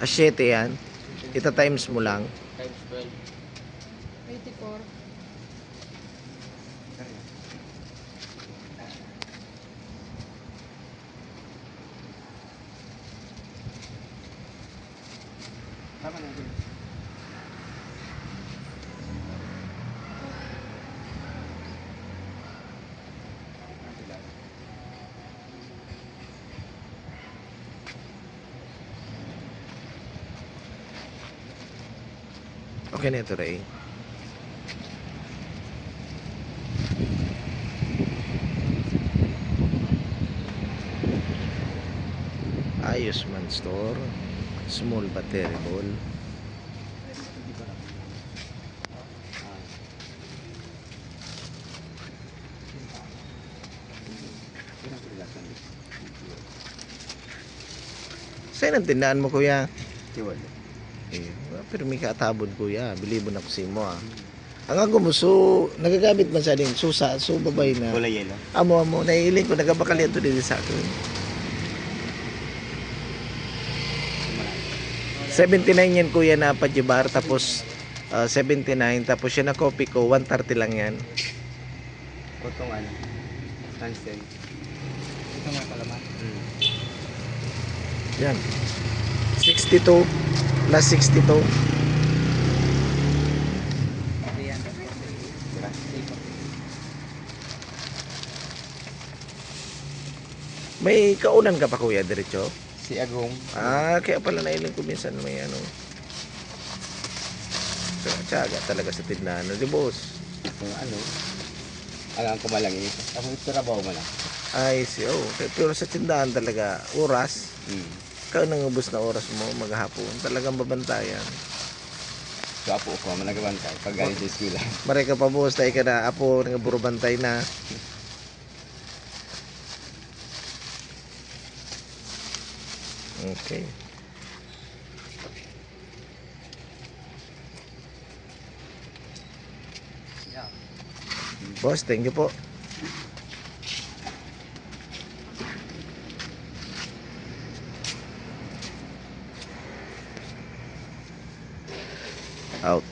7 yan. Ita times mo lang. Times 12. 84. Tama na yun. Okay na ito, Ray. Ayos man store. Small but terrible. Saan ang tindaan mo, kuya? Iwan. Eh, pero may katabod, kuya. Bilibon ako sa imo, ah. Ang ako mo, so, nagagamit man sa din, susa, so babay na. Kulay yellow. Amo, naiiling ko, nagabakali ito din sa akin. 79 yan, kuya, na pajibar, tapos 79, tapos yan na copy ko, 130 lang yan. Kotong ano? Sunset. Ito nga kalaman. Yan. 62 plus 62. May kaunan ka pa, kuya, diretso? Si Agong. Kaya pala nailing ko minsan may ano. Tsaga talaga sa tindahan, di boss? Kung ano, alam ko malangi. Ako trabaho mo lang. Ay, pero sa tindahan talaga, oras. Ikaw nang ubos na oras mo, maghapon. Talagang babantayan. So, apo ko, managabantay. Pag galing sa eskwela. Maray ka pa, boss, tayo ka na, apo, nga puro bantay na. Okay. Boss, thank you po. Out.